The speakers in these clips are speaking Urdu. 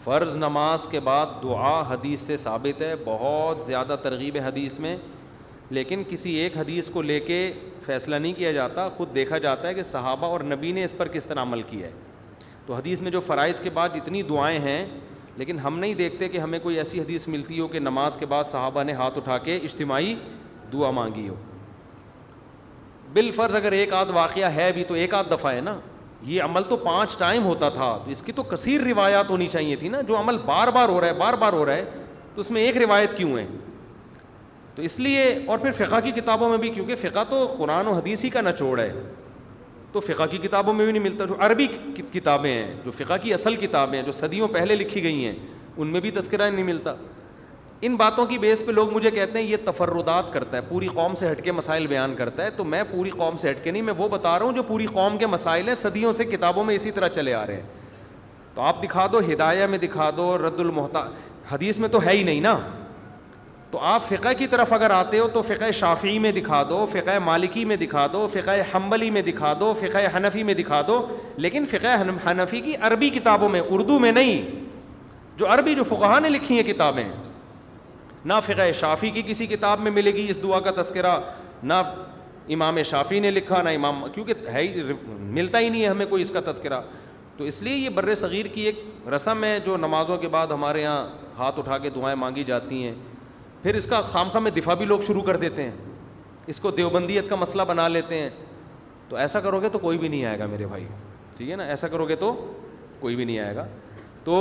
فرض نماز کے بعد دعا حدیث سے ثابت ہے، بہت زیادہ ترغیب ہے حدیث میں، لیکن کسی ایک حدیث کو لے کے فیصلہ نہیں کیا جاتا، خود دیکھا جاتا ہے کہ صحابہ اور نبی نے اس پر کس طرح عمل کیا ہے. تو حدیث میں جو فرائض کے بعد اتنی دعائیں ہیں، لیکن ہم نہیں دیکھتے کہ ہمیں کوئی ایسی حدیث ملتی ہو کہ نماز کے بعد صحابہ نے ہاتھ اٹھا کے اجتماعی دعا مانگی ہو. بالفرض اگر ایک آدھ واقعہ ہے بھی تو ایک آدھ دفعہ ہے نا. یہ عمل تو 5 ٹائم ہوتا تھا، تو اس کی تو کثیر روایات ہونی چاہیے تھی نا. جو عمل بار بار ہو رہا ہے تو اس میں ایک روایت کیوں ہے؟ تو اس لیے، اور پھر فقہ کی کتابوں میں بھی، کیونکہ فقہ تو قرآن و حدیث ہی کا نچوڑ ہے، تو فقہ کی کتابوں میں بھی نہیں ملتا. جو عربی کتابیں ہیں، جو فقہ کی اصل کتابیں ہیں جو صدیوں پہلے لکھی گئی ہیں، ان میں بھی تذکرہ نہیں ملتا. ان باتوں کی بیس پہ لوگ مجھے کہتے ہیں یہ تفردات کرتا ہے، پوری قوم سے ہٹ کے مسائل بیان کرتا ہے. تو میں پوری قوم سے ہٹ کے نہیں، میں وہ بتا رہا ہوں جو پوری قوم کے مسائل ہیں، صدیوں سے کتابوں میں اسی طرح چلے آ رہے ہیں. تو آپ دکھا دو، ہدایہ میں دکھا دو، رد المحتاج، حدیث میں تو ہے ہی نہیں نا. تو آپ فقہ کی طرف اگر آتے ہو تو فقہ شافعی میں دکھا دو، فقہ مالکی میں دکھا دو، فقہ حنبلی میں دکھا دو، فقہ حنفی میں دکھا دو، لیکن فقہ حنفی کی عربی کتابوں میں، اردو میں نہیں. جو عربی جو فقہاء نے لکھی ہیں کتابیں، نہ فقہ شافعی کی کسی کتاب میں ملے گی اس دعا کا تذکرہ، نہ امام شافعی نے لکھا، نہ امام، کیونکہ ہے ہی ملتا ہی نہیں ہے ہمیں کوئی اس کا تذکرہ. تو اس لیے یہ بر صغیر کی ایک رسم ہے جو نمازوں کے بعد ہمارے یہاں ہاتھ اٹھا کے دعائیں مانگی جاتی ہیں. پھر اس کا خام میں دفاع بھی لوگ شروع کر دیتے ہیں، اس کو دیوبندیت کا مسئلہ بنا لیتے ہیں. تو ایسا کرو گے تو کوئی بھی نہیں آئے گا میرے بھائی، ٹھیک ہے نا؟ ایسا کرو گے تو کوئی بھی نہیں آئے گا. تو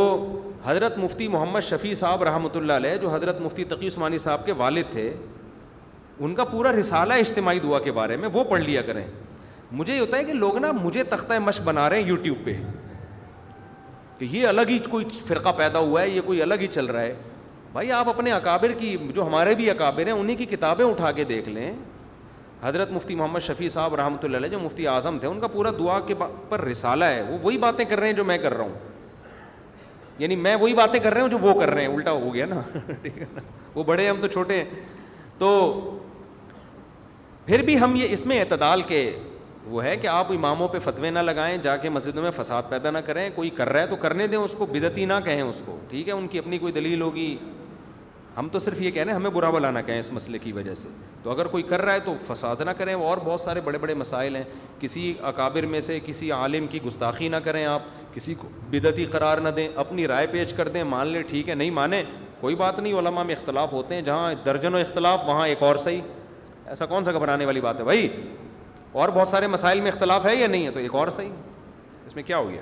حضرت مفتی محمد شفیع صاحب رحمۃ اللہ علیہ، جو حضرت مفتی تقی عثمانی صاحب کے والد تھے، ان کا پورا رسالہ اجتماعی دعا کے بارے میں، وہ پڑھ لیا کریں. مجھے یہ ہوتا ہے کہ لوگ نا مجھے تختہ مشق بنا رہے ہیں یوٹیوب پہ کہ یہ الگ ہی کوئی فرقہ پیدا ہوا ہے، یہ کوئی الگ ہی چل رہا ہے. بھائی آپ اپنے اکابر کی، جو ہمارے بھی اکابر ہیں، انہی کی کتابیں اٹھا کے دیکھ لیں. حضرت مفتی محمد شفیع صاحب رحمۃ اللہ علیہ جو مفتی اعظم تھے، ان کا پورا دعا کے پر رسالہ ہے. وہ وہی باتیں کر رہے ہیں جو میں کر رہا ہوں، یعنی میں وہی باتیں کر رہا ہوں جو وہ کر رہے ہیں، الٹا ہو گیا نا. ٹھیک ہے نا؟ وہ بڑے ہیں، ہم تو چھوٹے ہیں. تو پھر بھی ہم یہ اس میں اعتدال کے وہ ہے کہ آپ اماموں پہ فتوے نہ لگائیں، جا کے مسجدوں میں فساد پیدا نہ کریں. کوئی کر رہا ہے تو کرنے دیں اس کو، بدعتی نہ کہیں اس کو، ٹھیک ہے؟ ان کی اپنی کوئی دلیل ہوگی. ہم تو صرف یہ کہہ رہے ہیں ہمیں برا بھلا نہ کہیں اس مسئلے کی وجہ سے. تو اگر کوئی کر رہا ہے تو فساد نہ کریں. اور بہت سارے بڑے بڑے مسائل ہیں، کسی اکابر میں سے کسی عالم کی گستاخی نہ کریں، آپ کسی کو بدعتی قرار نہ دیں، اپنی رائے پیش کر دیں، مان لیں ٹھیک ہے، نہیں مانے کوئی بات نہیں. علماء میں اختلاف ہوتے ہیں، جہاں درجنوں اختلاف وہاں ایک اور صحیح. ایسا کون سا گھبرانے والی بات ہے بھائی؟ اور بہت سارے مسائل میں اختلاف ہے یا نہیں ہے تو ایک اور صحیح، اس میں کیا ہو گیا؟